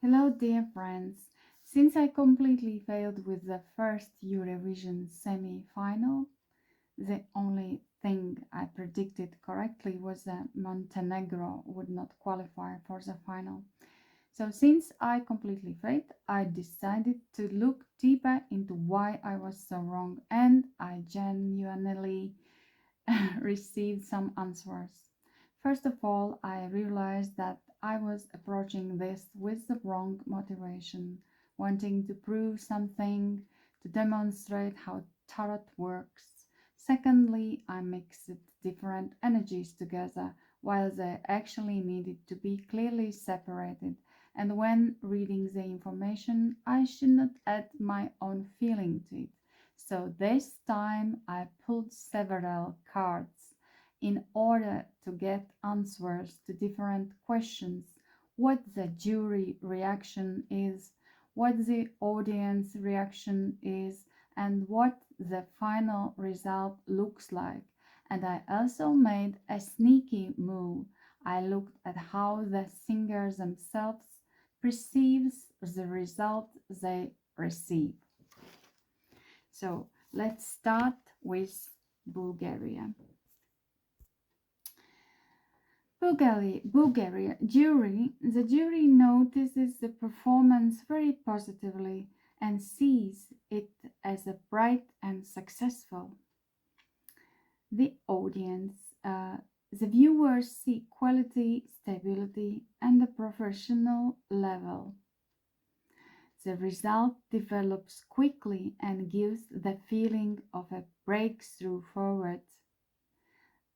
Hello, dear friends. Since I completely failed with the first Eurovision semi final, the only thing I predicted correctly was that Montenegro would not qualify for the final. So, since I completely failed, I decided to look deeper into why I was so wrong, and I genuinely received some answers. First of all, I realized that I was approaching this with the wrong motivation, wanting to prove something, to demonstrate how tarot works. Secondly, I mixed different energies together while they actually needed to be clearly separated. And when reading the information, I should not add my own feeling to it. So this time I pulled several cards in order to get answers to different questions: what the jury reaction is, what the audience reaction is, and what the final result looks like. And I also made a sneaky move. I looked at how the singers themselves perceives the result they receive. So let's start with Bulgaria. Bulgaria jury. The jury notices the performance very positively and sees it as a bright and successful. The audience, the viewers see quality, stability, and a professional level. The result develops quickly and gives the feeling of a breakthrough forward.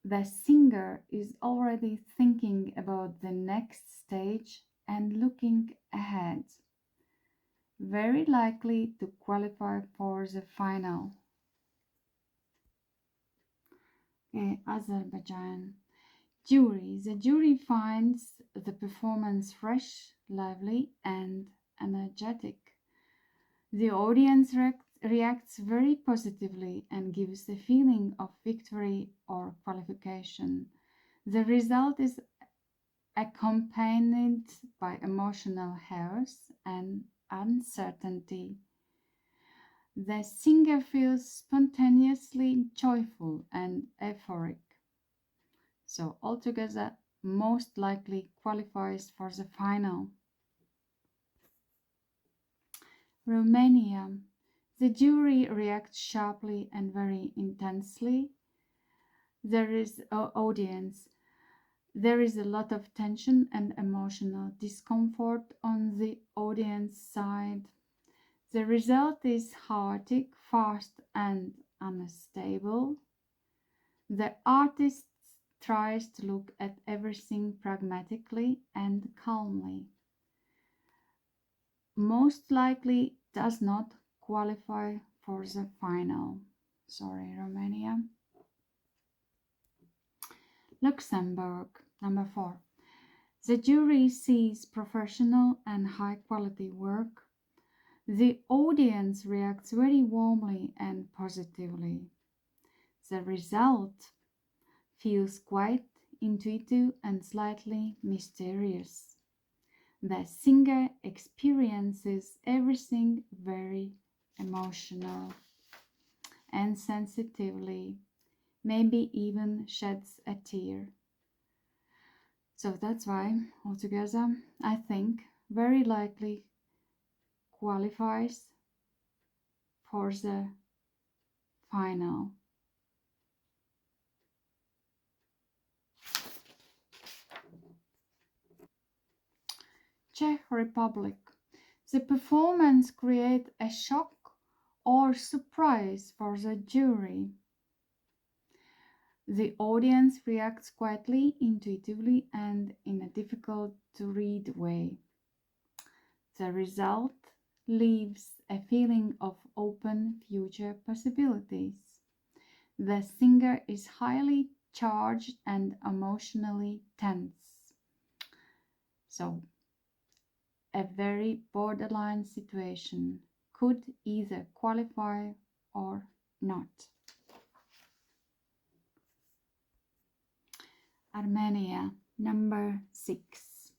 The singer is already thinking about the next stage and looking ahead, very likely to qualify for the final. Azerbaijan. Jury. The jury finds the performance fresh, lively, and energetic. The audience reacts very positively and gives a feeling of victory or qualification. The result is accompanied by emotional highs and uncertainty. The singer feels spontaneously joyful and euphoric, so altogether most likely qualifies for the final. Romania. The jury reacts sharply and very intensely. There is an audience. There is a lot of tension and emotional discomfort on the audience side. The result is chaotic, fast, and unstable. The artist tries to look at everything pragmatically and calmly. Most likely does not qualify for the final. Sorry, Romania. Luxembourg, number 4. The jury sees professional and high quality work. The audience reacts very warmly and positively. The result feels quite intuitive and slightly mysterious. The singer experiences everything very emotional and sensitively, maybe even sheds a tear. So that's why, altogether, I think very likely qualifies for the final. Czech Republic. The performance creates a shock or surprise for the jury. The audience reacts quietly, intuitively, and in a difficult to read way. The result leaves a feeling of open future possibilities. The singer is highly charged and emotionally tense. So, a very borderline situation could either qualify or not. Armenia, number 6.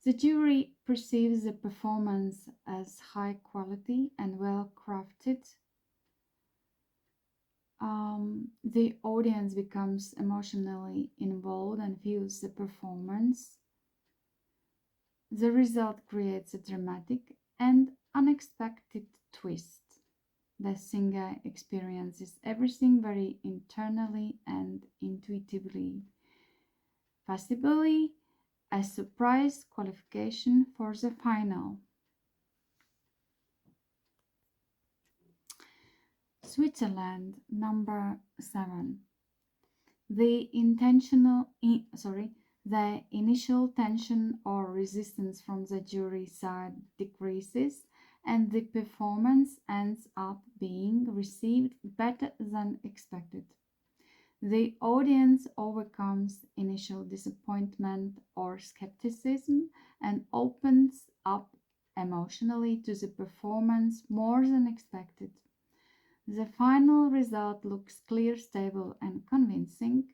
The jury perceives the performance as high quality and well crafted. The audience becomes emotionally involved and feels the performance. The result creates a dramatic and unexpected twist. The singer experiences everything very internally and intuitively, possibly a surprise qualification for the final. Switzerland, number 7. The the initial tension or resistance from the jury side decreases and the performance ends up being received better than expected. The audience overcomes initial disappointment or skepticism and opens up emotionally to the performance more than expected. The final result looks clear, stable, and convincing.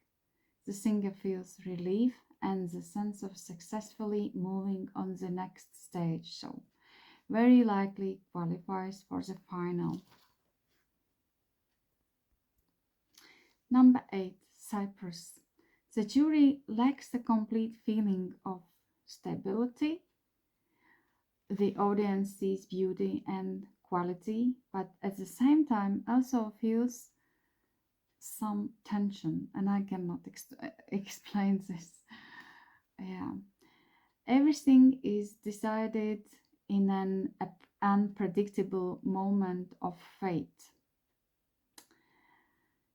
The singer feels relief and the sense of successfully moving on the next stage, so very likely qualifies for the final. Number 8, Cyprus. The jury lacks a complete feeling of stability. The audience sees beauty and quality, but at the same time also feels some tension, and I cannot explain this. Yeah, everything is decided in an unpredictable moment of fate.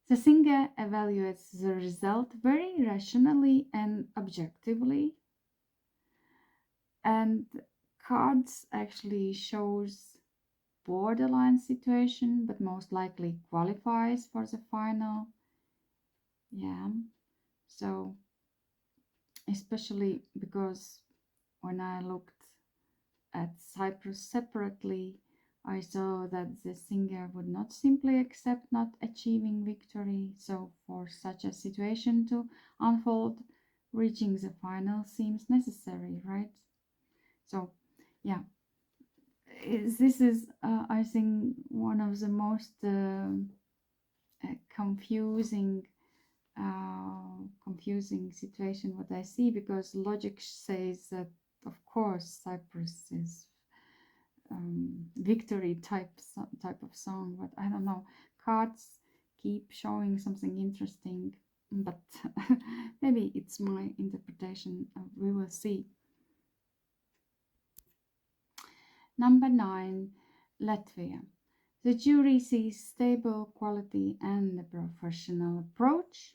The singer evaluates the result very rationally and objectively, and cards actually shows borderline situation, but most likely qualifies for the final. Yeah, so especially because when I looked at Cyprus separately, I saw that the singer would not simply accept not achieving victory. So, for such a situation to unfold, reaching the final seems necessary, right? So, yeah, this is, I think, one of the most confusing situation what I see, because logic says that of course Cyprus is victory type of song, but I don't know. Cards keep showing something interesting, but maybe it's my interpretation. We will see. Number 9, Latvia. The jury sees stable quality and a professional approach.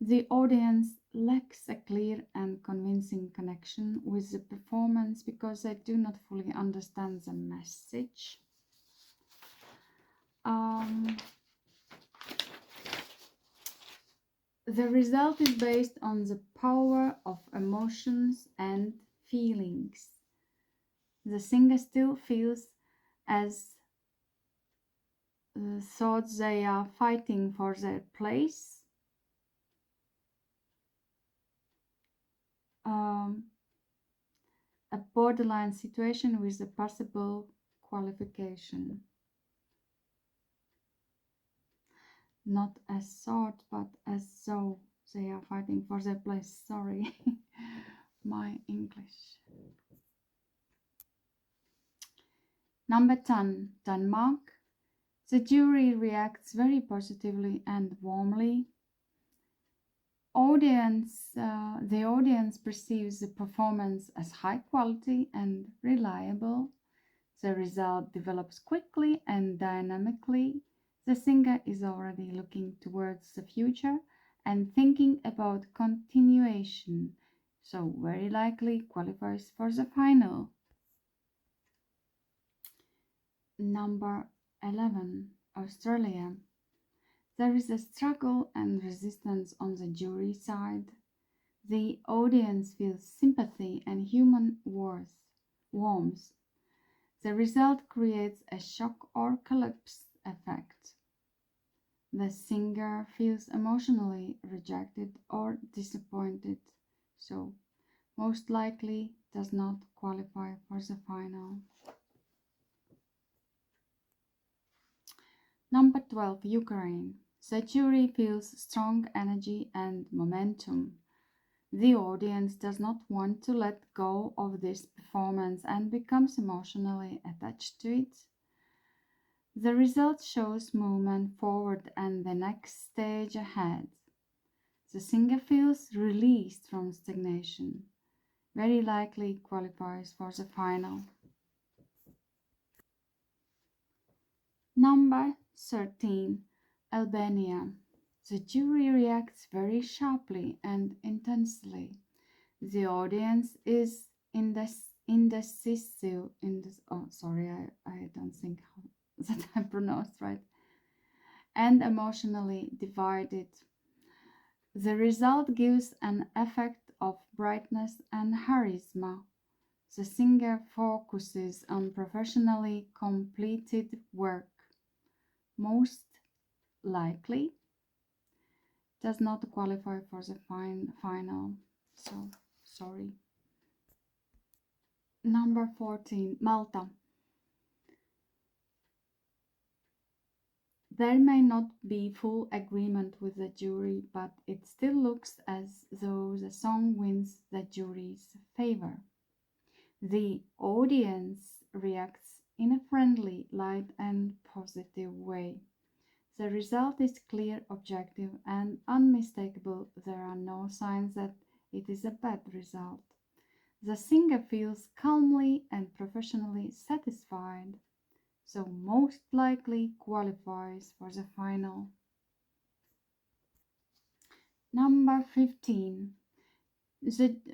The audience lacks a clear and convincing connection with the performance because they do not fully understand the message. The result is based on the power of emotions and feelings. The singer still feels as thought they are fighting for their place. A borderline situation with a possible qualification. Not as thought, but as though they are fighting for their place. Sorry, my English. Number 10, Denmark. The jury reacts very positively and warmly. The audience perceives the performance as high quality and reliable. The result develops quickly and dynamically. The singer is already looking towards the future and thinking about continuation, so very likely qualifies for the final. Number 11, Australia. There is a struggle and resistance on the jury side. The audience feels sympathy and human warmth. The result creates a shock or collapse effect. The singer feels emotionally rejected or disappointed, so most likely does not qualify for the final. Number 12, Ukraine. The jury feels strong energy and momentum. The audience does not want to let go of this performance and becomes emotionally attached to it. The result shows movement forward and the next stage ahead. The singer feels released from stagnation, very likely qualifies for the final. Number 13, Albania. The jury reacts very sharply and intensely. The audience is indecisive. Oh, sorry, I don't think that I pronounced right. And emotionally divided. The result gives an effect of brightness and charisma. The singer focuses on professionally completed work, most likely does not qualify for the final. So, sorry. Number 14, Malta. There may not be full agreement with the jury, but it still looks as though the song wins the jury's favor. The audience reacts in a friendly, light, and positive way. The result is clear, objective, and unmistakable. There are no signs that it is a bad result. The singer feels calmly and professionally satisfied, so most likely qualifies for the final. Number 15.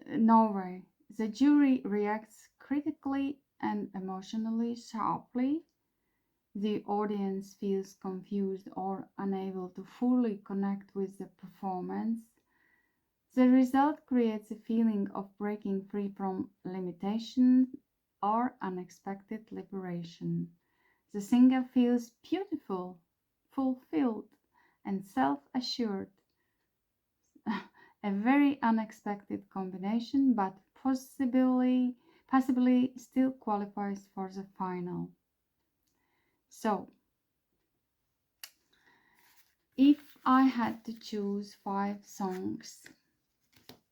Norway. The jury reacts critically and emotionally sharply. The audience feels confused or unable to fully connect with the performance. The result creates a feeling of breaking free from limitation or unexpected liberation. The singer feels beautiful, fulfilled, and self assured. A very unexpected combination, but possibly still qualifies for the final. So, if I had to choose 5 songs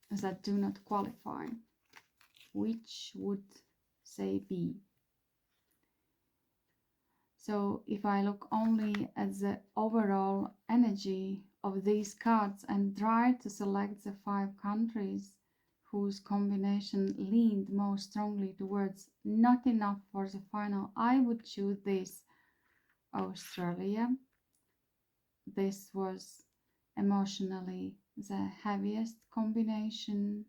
that do not qualify, which would they be? So if I look only at the overall energy of these cards and try to select the 5 countries whose combination leaned most strongly towards not enough for the final, I would choose this: Australia. This was emotionally the heaviest combination.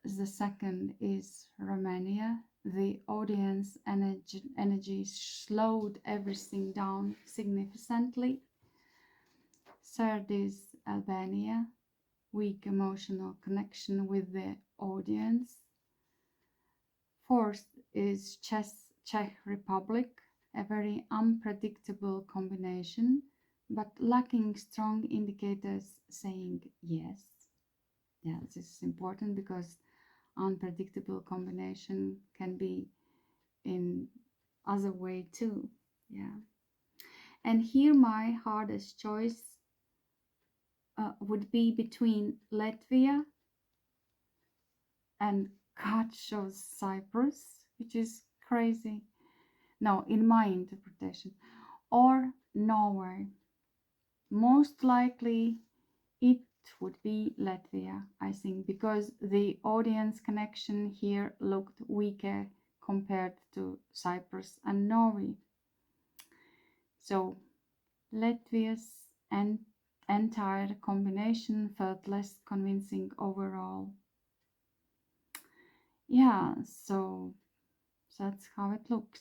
The second is Romania. The audience energy slowed everything down significantly. Third is Albania. Weak emotional connection with the audience. Fourth is Czech Republic. A very unpredictable combination, but lacking strong indicators saying yes. Yeah, this is important because unpredictable combination can be in other way too. Yeah, and here my hardest choice would be between Latvia and Kachos Cyprus, which is crazy. No, in my interpretation, or Norway. Most likely it would be Latvia, I think, because the audience connection here looked weaker compared to Cyprus and Norway. So Latvia's entire combination felt less convincing overall. Yeah, so that's how it looks.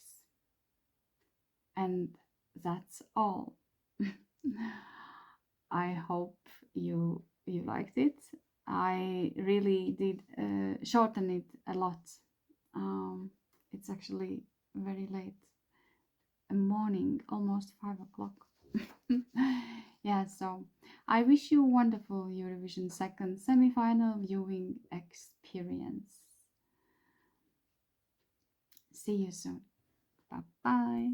And that's all. I hope you liked it. I really did shorten it a lot. It's actually very late morning, almost 5 o'clock. Yeah, so I wish you a wonderful Eurovision second semi-final viewing experience. See you soon. Bye bye.